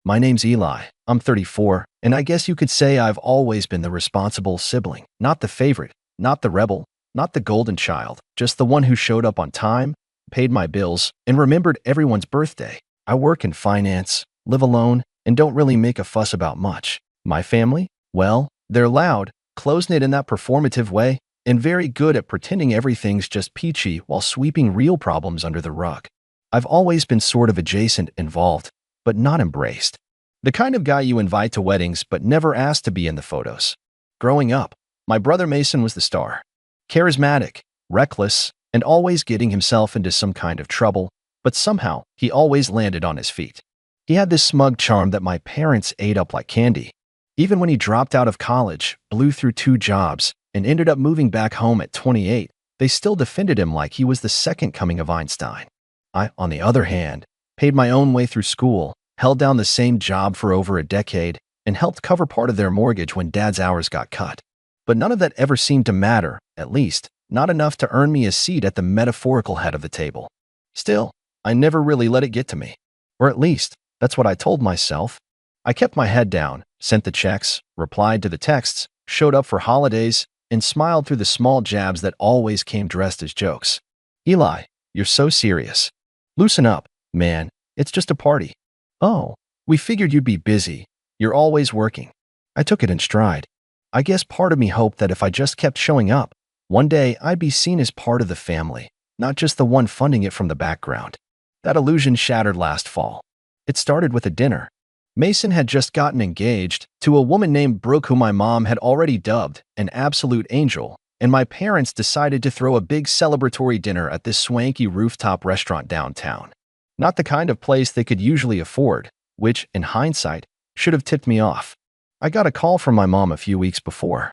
My name's Eli. I'm 34, and I guess you could say I've always been the responsible sibling. Not the favorite, not the rebel, not the golden child, just the one who showed up on time, paid my bills, and remembered everyone's birthday. I work in finance, live alone, and don't really make a fuss about much. My family? Well, they're loud, close-knit in that performative way, and very good at pretending everything's just peachy while sweeping real problems under the rug. I've always been sort of adjacent, involved, but not embraced. The kind of guy you invite to weddings but never asked to be in the photos. Growing up, my brother Mason was the star. Charismatic, reckless, and always getting himself into some kind of trouble, but somehow he always landed on his feet. He had this smug charm that my parents ate up like candy. Even when he dropped out of college, blew through 2 jobs, and ended up moving back home at 28, they still defended him like he was the second coming of Einstein. I, on the other hand, paid my own way through school, held down the same job for over a decade, and helped cover part of their mortgage when Dad's hours got cut. But none of that ever seemed to matter, at least, not enough to earn me a seat at the metaphorical head of the table. Still, I never really let it get to me. Or at least, that's what I told myself. I kept my head down, sent the checks, replied to the texts, showed up for holidays, and smiled through the small jabs that always came dressed as jokes. Eli, you're so serious. Loosen up, man. It's just a party. Oh, we figured you'd be busy. You're always working. I took it in stride. I guess part of me hoped that if I just kept showing up, one day I'd be seen as part of the family, not just the one funding it from the background. That illusion shattered last fall. It started with a dinner. Mason had just gotten engaged to a woman named Brooke, who my mom had already dubbed an absolute angel, and my parents decided to throw a big celebratory dinner at this swanky rooftop restaurant downtown. Not the kind of place they could usually afford, which, in hindsight, should have tipped me off. I got a call from my mom a few weeks before.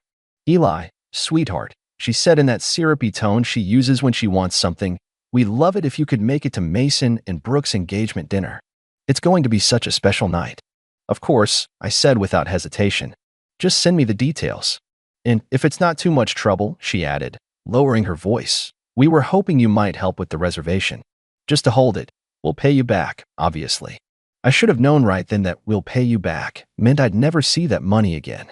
Eli, sweetheart, she said in that syrupy tone she uses when she wants something, we'd love it if you could make it to Mason and Brooke's engagement dinner. It's going to be such a special night. Of course, I said without hesitation. Just send me the details. And if it's not too much trouble, she added, lowering her voice, we were hoping you might help with the reservation. Just to hold it, we'll pay you back, obviously. I should have known right then that we'll pay you back meant I'd never see that money again.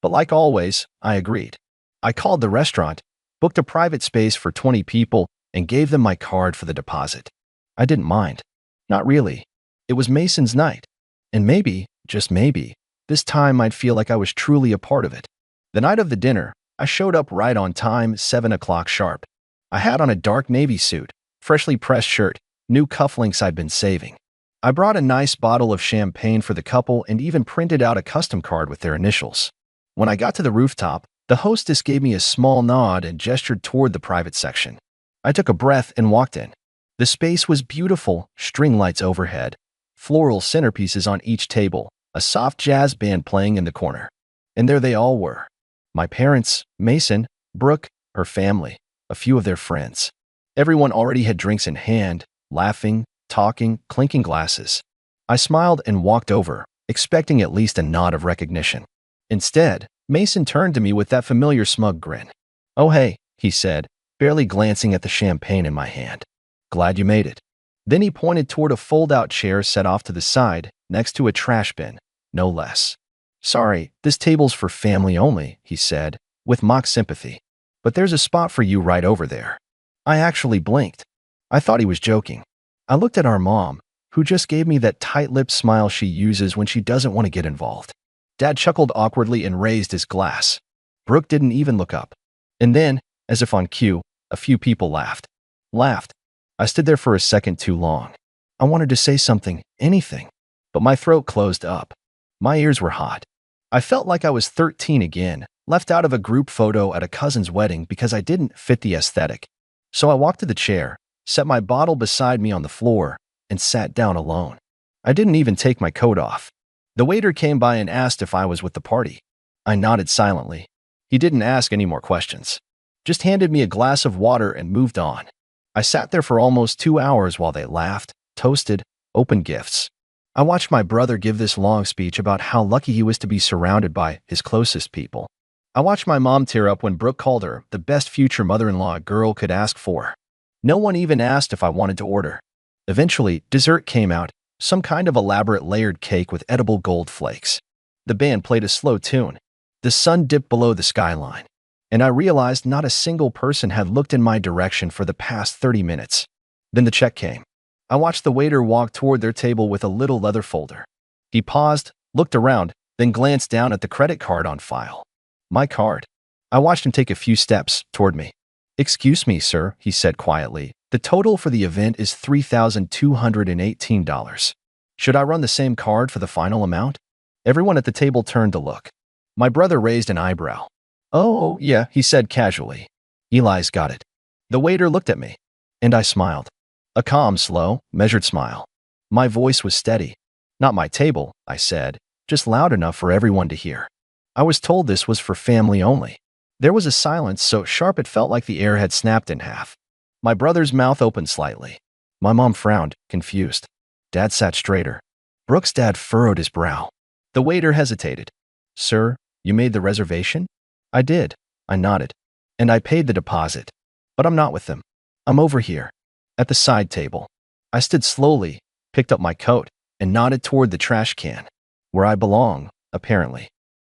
But like always, I agreed. I called the restaurant, booked a private space for 20 people, and gave them my card for the deposit. I didn't mind. Not really. It was Mason's night. And maybe, just maybe, this time I'd feel like I was truly a part of it. The night of the dinner, I showed up right on time, 7 o'clock sharp. I had on a dark navy suit, freshly pressed shirt, new cufflinks I'd been saving. I brought a nice bottle of champagne for the couple and even printed out a custom card with their initials. When I got to the rooftop, the hostess gave me a small nod and gestured toward the private section. I took a breath and walked in. The space was beautiful, string lights overhead, floral centerpieces on each table, a soft jazz band playing in the corner. And there they all were. My parents, Mason, Brooke, her family, a few of their friends. Everyone already had drinks in hand, laughing, talking, clinking glasses. I smiled and walked over, expecting at least a nod of recognition. Instead, Mason turned to me with that familiar smug grin. Oh hey, he said, barely glancing at the champagne in my hand. Glad you made it. Then he pointed toward a fold-out chair set off to the side, next to a trash bin, no less. Sorry, this table's for family only, he said, with mock sympathy. But there's a spot for you right over there. I actually blinked. I thought he was joking. I looked at our mom, who just gave me that tight-lipped smile she uses when she doesn't want to get involved. Dad chuckled awkwardly and raised his glass. Brooke didn't even look up. And then, as if on cue, a few people laughed. I stood there for a second too long. I wanted to say something, anything, but my throat closed up. My ears were hot. I felt like I was 13 again, left out of a group photo at a cousin's wedding because I didn't fit the aesthetic. So I walked to the chair, set my bottle beside me on the floor, and sat down alone. I didn't even take my coat off. The waiter came by and asked if I was with the party. I nodded silently. He didn't ask any more questions. Just handed me a glass of water and moved on. I sat there for almost 2 hours while they laughed, toasted, opened gifts. I watched my brother give this long speech about how lucky he was to be surrounded by his closest people. I watched my mom tear up when Brooke called her the best future mother-in-law a girl could ask for. No one even asked if I wanted to order. Eventually, dessert came out, some kind of elaborate layered cake with edible gold flakes. The band played a slow tune. The sun dipped below the skyline, and I realized not a single person had looked in my direction for the past 30 minutes. Then the check came. I watched the waiter walk toward their table with a little leather folder. He paused, looked around, then glanced down at the credit card on file. My card. I watched him take a few steps toward me. "Excuse me, sir," he said quietly. "The total for the event is $3,218. Should I run the same card for the final amount?" Everyone at the table turned to look. My brother raised an eyebrow. "Oh, yeah," he said casually. "Eli's got it." The waiter looked at me, and I smiled. A calm, slow, measured smile. My voice was steady. "Not my table," I said, just loud enough for everyone to hear. I was told this was for family only. There was a silence so sharp it felt like the air had snapped in half. My brother's mouth opened slightly. My mom frowned, confused. Dad sat straighter. Brooke's dad furrowed his brow. The waiter hesitated. "Sir, you made the reservation?" "I did," I nodded. "And I paid the deposit. But I'm not with them. I'm over here, at the side table." I stood slowly, picked up my coat, and nodded toward the trash can, where I belong, apparently.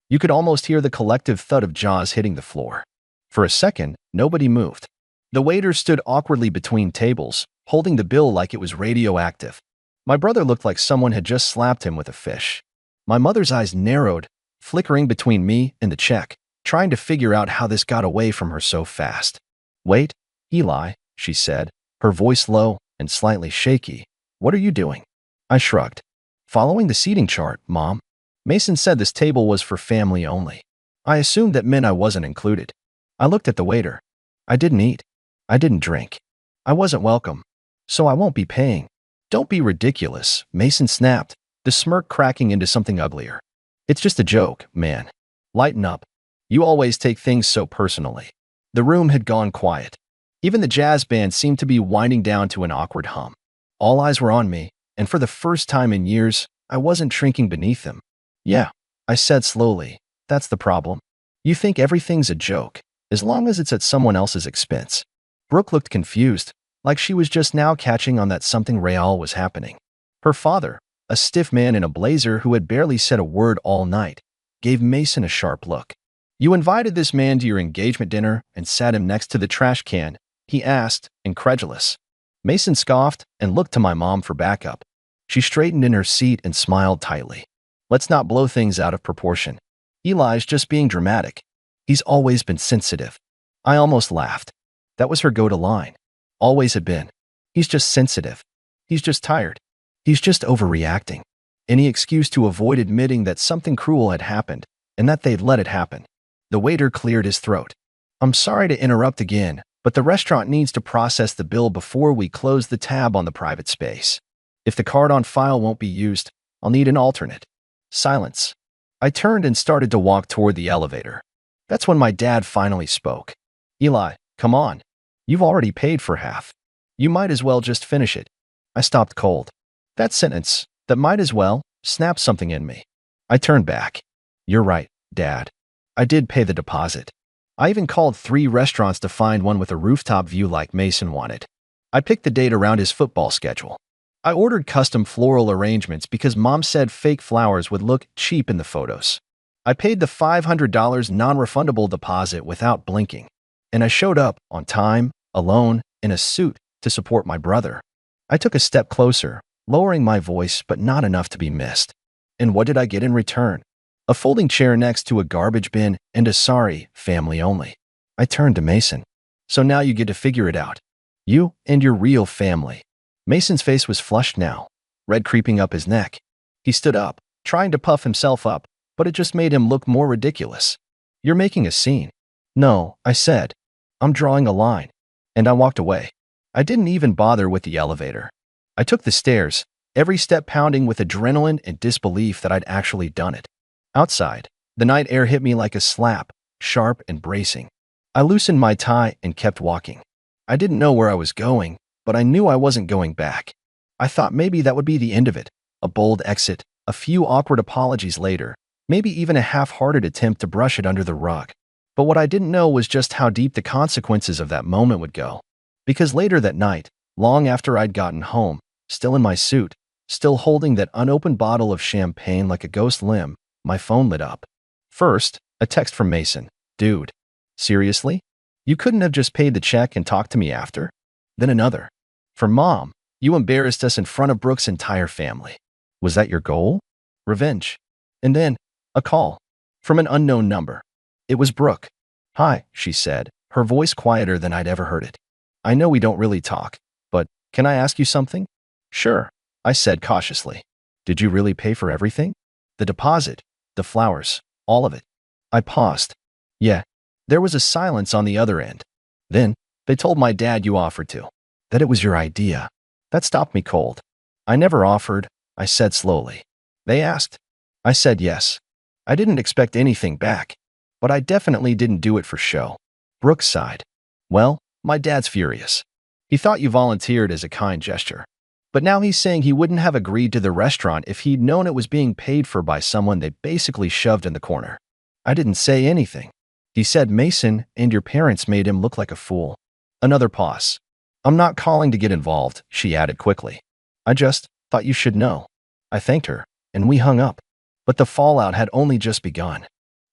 You could almost hear the collective thud of jaws hitting the floor. For a second, nobody moved. The waiter stood awkwardly between tables, holding the bill like it was radioactive. My brother looked like someone had just slapped him with a fish. My mother's eyes narrowed, flickering between me and the check, trying to figure out how this got away from her so fast. "Wait, Eli," she said, her voice low and slightly shaky. "What are you doing?" I shrugged. "Following the seating chart, Mom. Mason said this table was for family only. I assumed that meant I wasn't included." I looked at the waiter. "I didn't eat. I didn't drink. I wasn't welcome. So I won't be paying." "Don't be ridiculous," Mason snapped, the smirk cracking into something uglier. "It's just a joke, man. Lighten up. You always take things so personally." The room had gone quiet. Even the jazz band seemed to be winding down to an awkward hum. All eyes were on me, and for the first time in years, I wasn't shrinking beneath them. "Yeah," I said slowly, "that's the problem. You think everything's a joke, as long as it's at someone else's expense." Brooke looked confused, like she was just now catching on that something real was happening. Her father, a stiff man in a blazer who had barely said a word all night, gave Mason a sharp look. "You invited this man to your engagement dinner and sat him next to the trash can?" he asked, incredulous. Mason scoffed and looked to my mom for backup. She straightened in her seat and smiled tightly. "Let's not blow things out of proportion. Eli's just being dramatic. He's always been sensitive." I almost laughed. That was her go-to line. Always had been. He's just sensitive. He's just tired. He's just overreacting. Any excuse to avoid admitting that something cruel had happened and that they'd let it happen. The waiter cleared his throat. "I'm sorry to interrupt again, but the restaurant needs to process the bill before we close the tab on the private space. If the card on file won't be used, I'll need an alternate." Silence. I turned and started to walk toward the elevator. That's when my dad finally spoke. "Eli, come on. You've already paid for half. You might as well just finish it." I stopped cold. That sentence, "that might as well," snapped something in me. I turned back. "You're right, Dad. I did pay the deposit. I even called 3 restaurants to find one with a rooftop view like Mason wanted. I picked the date around his football schedule. I ordered custom floral arrangements because Mom said fake flowers would look cheap in the photos. I paid the $500 non-refundable deposit without blinking, and I showed up on time, alone, in a suit to support my brother. I took a step closer, lowering my voice but not enough to be missed. And what did I get in return? A folding chair next to a garbage bin and a "sorry, family only." I turned to Mason. "So now you get to figure it out. You and your real family." Mason's face was flushed now, red creeping up his neck. He stood up, trying to puff himself up, but it just made him look more ridiculous. "You're making a scene." "No," I said. "I'm drawing a line." And I walked away. I didn't even bother with the elevator. I took the stairs, every step pounding with adrenaline and disbelief that I'd actually done it. Outside, the night air hit me like a slap, sharp and bracing. I loosened my tie and kept walking. I didn't know where I was going, but I knew I wasn't going back. I thought maybe that would be the end of it, a bold exit, a few awkward apologies later, maybe even a half-hearted attempt to brush it under the rug. But what I didn't know was just how deep the consequences of that moment would go. Because later that night, long after I'd gotten home, still in my suit, Still holding that unopened bottle of champagne like a ghost limb, my phone lit up. First, a text from Mason. Dude, seriously? You couldn't have just paid the check and talked to me after? Then another. For Mom, you embarrassed us in front of Brooke's entire family. Was that your goal? Revenge. And then, a call. From an unknown number. It was Brooke. Hi, she said, her voice quieter than I'd ever heard it. I know we don't really talk, but can I ask you something? Sure, I said cautiously. Did you really pay for everything? The deposit, the flowers, all of it. I paused. Yeah. There was a silence on the other end. Then, they told my dad you offered to. That it was your idea. That stopped me cold. I never offered, I said slowly. They asked. I said yes. I didn't expect anything back, but I definitely didn't do it for show. Brooke sighed. Well, my dad's furious. He thought you volunteered as a kind gesture. But now he's saying he wouldn't have agreed to the restaurant if he'd known it was being paid for by someone they basically shoved in the corner. I didn't say anything. He said Mason and your parents made him look like a fool. Another pause. I'm not calling to get involved, she added quickly. I just thought you should know. I thanked her, and we hung up. But the fallout had only just begun.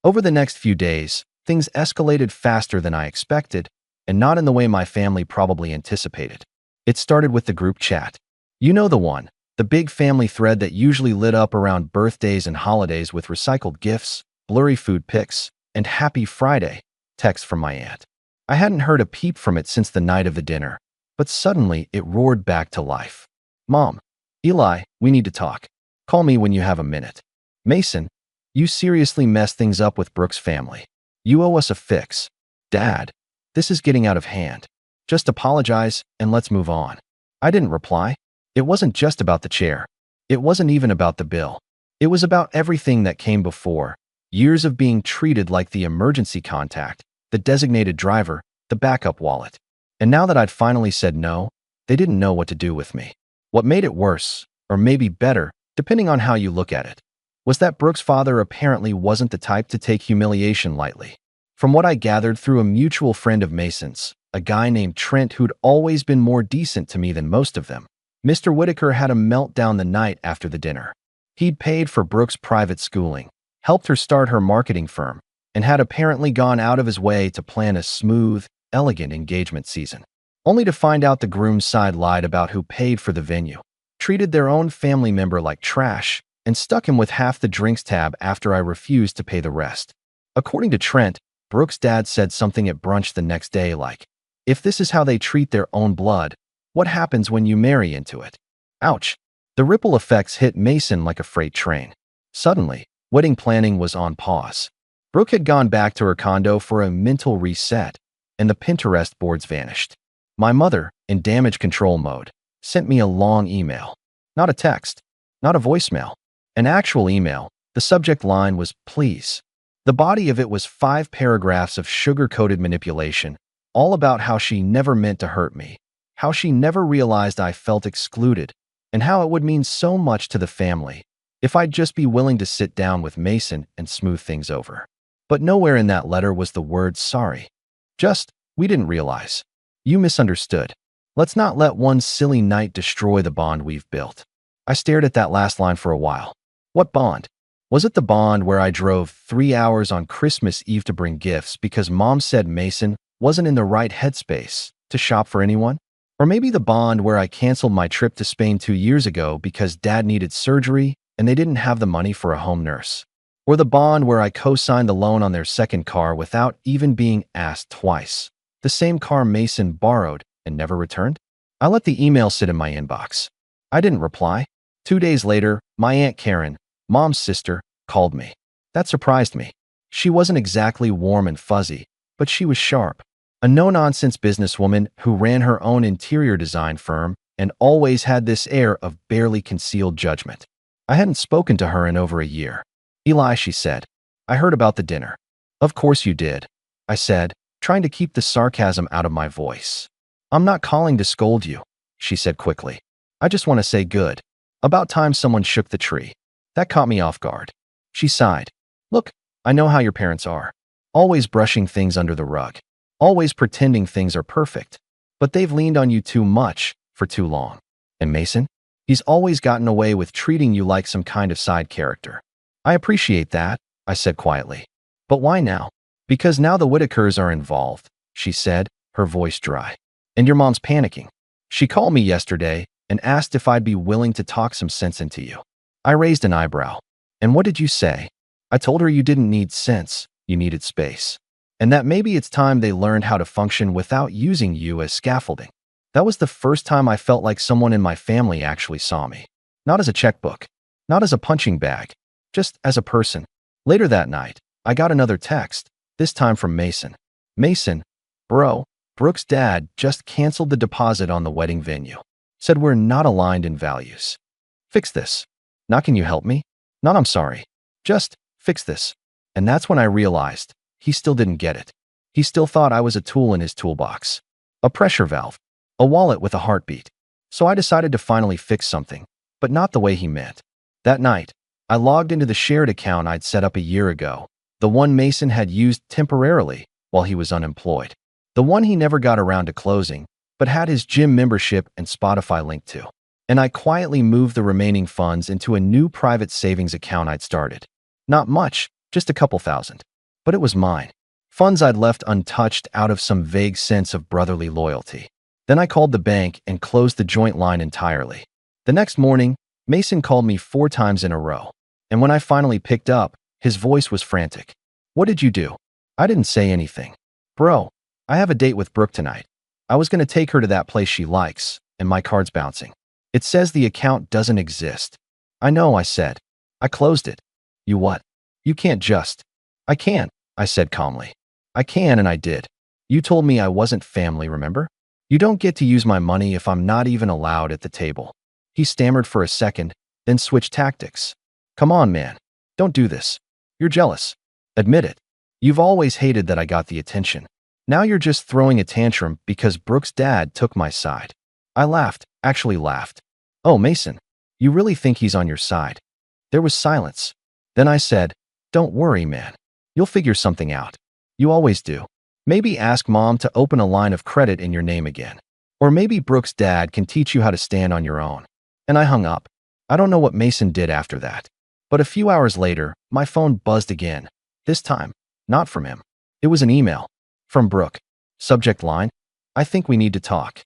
Over the next few days, things escalated faster than I expected, and not in the way my family probably anticipated. It started with the group chat. You know the one, the big family thread that usually lit up around birthdays and holidays with recycled gifts, blurry food pics, and Happy Friday texts from my aunt. I hadn't heard a peep from it since the night of the dinner, but suddenly it roared back to life. Mom, Eli, we need to talk. Call me when you have a minute. Mason, you seriously messed things up with Brooke's family. You owe us a fix. Dad, this is getting out of hand. Just apologize and let's move on. I didn't reply. It wasn't just about the chair. It wasn't even about the bill. It was about everything that came before. Years of being treated like the emergency contact, the designated driver, the backup wallet. And now that I'd finally said no, they didn't know what to do with me. What made it worse, or maybe better, depending on how you look at it, was that Brooke's father apparently wasn't the type to take humiliation lightly. From what I gathered through a mutual friend of Mason's, a guy named Trent who'd always been more decent to me than most of them, Mr. Whitaker had a meltdown the night after the dinner. He'd paid for Brooke's private schooling, helped her start her marketing firm, and had apparently gone out of his way to plan a smooth, elegant engagement season, only to find out the groom's side lied about who paid for the venue, treated their own family member like trash, and stuck him with half the drinks tab after I refused to pay the rest. According to Trent, Brooke's dad said something at brunch the next day like, if this is how they treat their own blood, what happens when you marry into it? Ouch. The ripple effects hit Mason like a freight train. Suddenly, wedding planning was on pause. Brooke had gone back to her condo for a mental reset, and the Pinterest boards vanished. My mother, in damage control mode, sent me a long email. Not a text, not a voicemail, an actual email. The subject line was, please. The body of it was 5 paragraphs of sugar-coated manipulation, all about how she never meant to hurt me, how she never realized I felt excluded, and how it would mean so much to the family if I'd just be willing to sit down with Mason and smooth things over. But nowhere in that letter was the word sorry. Just, we didn't realize. You misunderstood. Let's not let one silly night destroy the bond we've built. I stared at that last line for a while. What bond? Was it the bond where I drove 3 hours on Christmas Eve to bring gifts because Mom said Mason wasn't in the right headspace to shop for anyone? Or maybe the bond where I canceled my trip to Spain 2 years ago because Dad needed surgery and they didn't have the money for a home nurse? Or the bond where I co-signed the loan on their second car without even being asked twice? The same car Mason borrowed and never returned? I let the email sit in my inbox. I didn't reply. 2 days later, my Aunt Karen, Mom's sister, called me. That surprised me. She wasn't exactly warm and fuzzy, but she was sharp. A no-nonsense businesswoman who ran her own interior design firm and always had this air of barely concealed judgment. I hadn't spoken to her in over a year. Eli, she said, I heard about the dinner. Of course you did, I said, trying to keep the sarcasm out of my voice. I'm not calling to scold you, she said quickly. I just want to say good. About time someone shook the tree. That caught me off guard. She sighed. Look, I know how your parents are. Always brushing things under the rug. Always pretending things are perfect. But they've leaned on you too much for too long. And Mason? He's always gotten away with treating you like some kind of side character. I appreciate that, I said quietly. But why now? Because now the Whitakers are involved, she said, her voice dry. And your mom's panicking. She called me yesterday and asked if I'd be willing to talk some sense into you. I raised an eyebrow. And what did you say? I told her you didn't need sense, you needed space. And that maybe it's time they learned how to function without using you as scaffolding. That was the first time I felt like someone in my family actually saw me. Not as a checkbook, not as a punching bag, just as a person. Later that night, I got another text, this time from Mason. Mason, bro, Brooke's dad just canceled the deposit on the wedding venue. Said we're not aligned in values. Fix this. Not can you help me? Not I'm sorry. Just fix this. And that's when I realized he still didn't get it. He still thought I was a tool in his toolbox. A pressure valve. A wallet with a heartbeat. So I decided to finally fix something, but not the way he meant. That night, I logged into the shared account I'd set up a year ago, the one Mason had used temporarily while he was unemployed, the one he never got around to closing, but had his gym membership and Spotify linked to. And I quietly moved the remaining funds into a new private savings account I'd started. Not much, just a couple thousand. But it was mine. Funds I'd left untouched out of some vague sense of brotherly loyalty. Then I called the bank and closed the joint line entirely. The next morning, Mason called me 4 times in a row. And when I finally picked up, his voice was frantic. What did you do? I didn't say anything. Bro, I have a date with Brooke tonight. I was going to take her to that place she likes, and my card's bouncing. It says the account doesn't exist. I know, I said. I closed it. You what? You can't just. I can, I said calmly. I can, and I did. You told me I wasn't family, remember? You don't get to use my money if I'm not even allowed at the table. He stammered for a second, then switched tactics. Come on, man. Don't do this. You're jealous. Admit it. You've always hated that I got the attention. Now you're just throwing a tantrum because Brooke's dad took my side. I laughed, actually laughed. Oh, Mason, you really think he's on your side? There was silence. Then I said, don't worry, man. You'll figure something out. You always do. Maybe ask mom to open a line of credit in your name again. Or maybe Brooke's dad can teach you how to stand on your own. And I hung up. I don't know what Mason did after that. But a few hours later, my phone buzzed again. This time, not from him. It was an email. From Brooke. Subject line, I think we need to talk.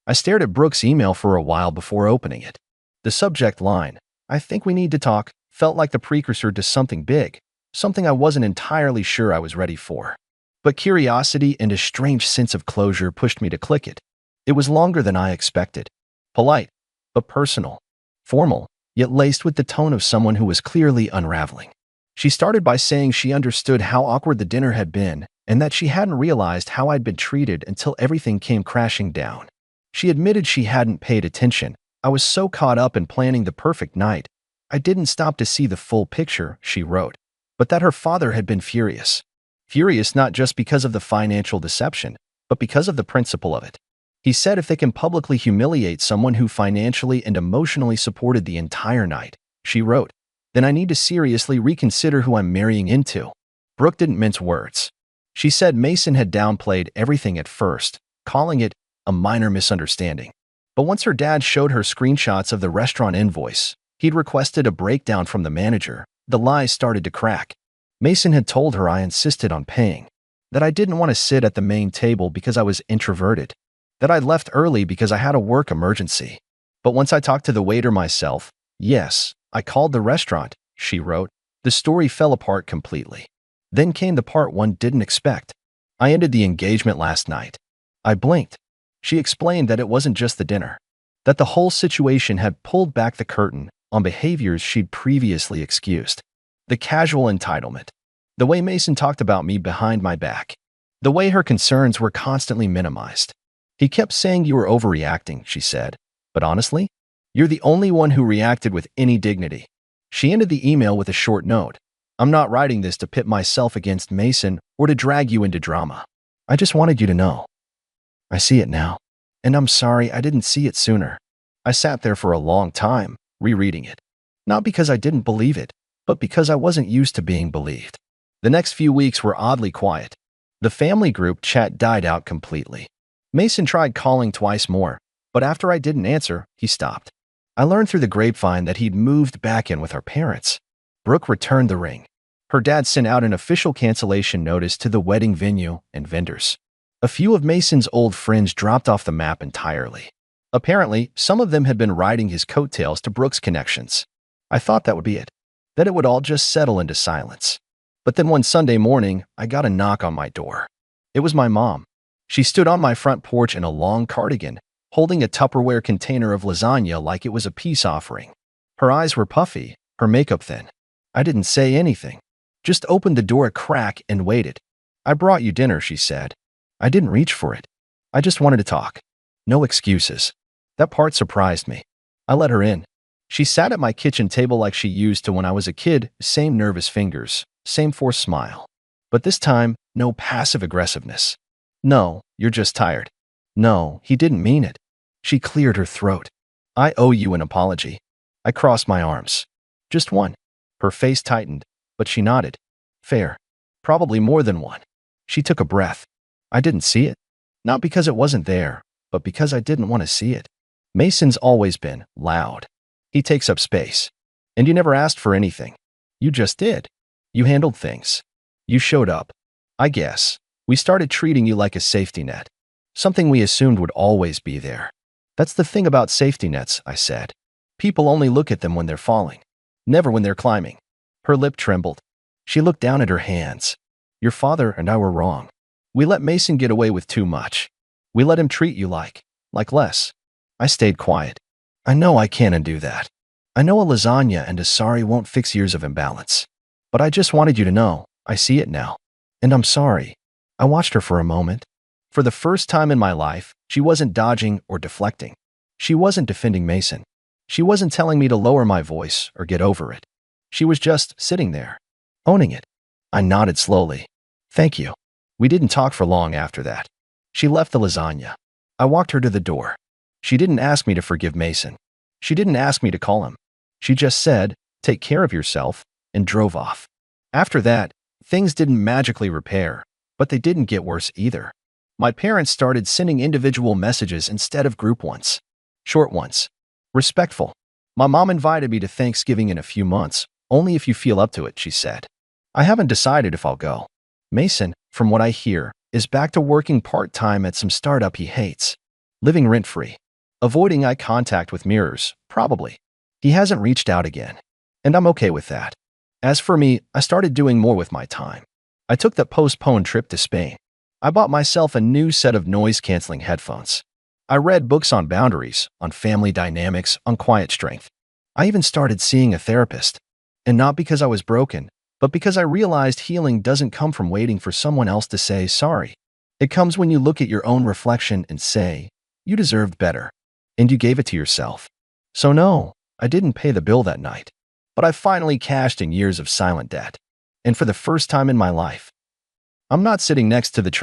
I stared at Brooke's email for a while before opening it. The subject line, I think we need to talk, felt like the precursor to something big, something I wasn't entirely sure I was ready for. But curiosity and a strange sense of closure pushed me to click it. It was longer than I expected. Polite, but personal. Formal, yet laced with the tone of someone who was clearly unraveling. She started by saying she understood how awkward the dinner had been and that she hadn't realized how I'd been treated until everything came crashing down. She admitted she hadn't paid attention. I was so caught up in planning the perfect night, I didn't stop to see the full picture, she wrote, but that her father had been furious. Furious not just because of the financial deception, but because of the principle of it. He said if they can publicly humiliate someone who financially and emotionally supported the entire night, she wrote, then I need to seriously reconsider who I'm marrying into. Brooke didn't mince words. She said Mason had downplayed everything at first, calling it a minor misunderstanding. But once her dad showed her screenshots of the restaurant invoice, he'd requested a breakdown from the manager, the lies started to crack. Mason had told her I insisted on paying, that I didn't want to sit at the main table because I was introverted, that I'd left early because I had a work emergency. But once I talked to the waiter myself, yes, I called the restaurant, she wrote, the story fell apart completely. Then came the part one didn't expect. I ended the engagement last night. I blinked. She explained that it wasn't just the dinner, that the whole situation had pulled back the curtain on behaviors she'd previously excused. The casual entitlement, the way Mason talked about me behind my back, the way her concerns were constantly minimized. He kept saying you were overreacting, she said, but honestly, you're the only one who reacted with any dignity. She ended the email with a short note. I'm not writing this to pit myself against Mason or to drag you into drama. I just wanted you to know. I see it now, and I'm sorry I didn't see it sooner. I sat there for a long time, rereading it. Not because I didn't believe it, but because I wasn't used to being believed. The next few weeks were oddly quiet. The family group chat died out completely. Mason tried calling twice more, but after I didn't answer, he stopped. I learned through the grapevine that he'd moved back in with our parents. Brooke returned the ring. Her dad sent out an official cancellation notice to the wedding venue and vendors. A few of Mason's old friends dropped off the map entirely. Apparently, some of them had been riding his coattails to Brooke's connections. I thought that would be it, that it would all just settle into silence. But then one Sunday morning, I got a knock on my door. It was my mom. She stood on my front porch in a long cardigan, holding a Tupperware container of lasagna like it was a peace offering. Her eyes were puffy, her makeup thin. I didn't say anything, just opened the door a crack and waited. "I brought you dinner," she said. I didn't reach for it. I just wanted to talk. No excuses. That part surprised me. I let her in. She sat at my kitchen table like she used to when I was a kid, same nervous fingers, same forced smile. But this time, no passive aggressiveness. "No, you're just tired." "No, he didn't mean it." She cleared her throat. "I owe you an apology." I crossed my arms. "Just one." Her face tightened, but she nodded. "Fair. Probably more than one." She took a breath. I didn't see it. Not because it wasn't there, but because I didn't want to see it. Mason's always been loud. He takes up space. And you never asked for anything. You just did. You handled things. You showed up. I guess. We started treating you like a safety net. Something we assumed would always be there. "That's the thing about safety nets," I said. "People only look at them when they're falling. Never when they're climbing." Her lip trembled. She looked down at her hands. "Your father and I were wrong. We let Mason get away with too much. We let him treat you like less." I stayed quiet. "I know I can't undo that. I know a lasagna and a sorry won't fix years of imbalance. But I just wanted you to know, I see it now. And I'm sorry." I watched her for a moment. For the first time in my life, she wasn't dodging or deflecting. She wasn't defending Mason. She wasn't telling me to lower my voice or get over it. She was just sitting there, owning it. I nodded slowly. "Thank you." We didn't talk for long after that. She left the lasagna. I walked her to the door. She didn't ask me to forgive Mason. She didn't ask me to call him. She just said, "Take care of yourself," and drove off. After that, things didn't magically repair, but they didn't get worse either. My parents started sending individual messages instead of group ones. Short ones. Respectful. My mom invited me to Thanksgiving in a few months, only if you feel up to it, she said. I haven't decided if I'll go. Mason, from what I hear, is back to working part-time at some startup he hates. Living rent-free. Avoiding eye contact with mirrors, probably. He hasn't reached out again. And I'm okay with that. As for me, I started doing more with my time. I took that postponed trip to Spain. I bought myself a new set of noise-canceling headphones. I read books on boundaries, on family dynamics, on quiet strength. I even started seeing a therapist. And not because I was broken, but because I realized healing doesn't come from waiting for someone else to say sorry. It comes when you look at your own reflection and say, you deserved better. And you gave it to yourself. So no, I didn't pay the bill that night. But I finally cashed in years of silent debt. And for the first time in my life, I'm not sitting next to the trash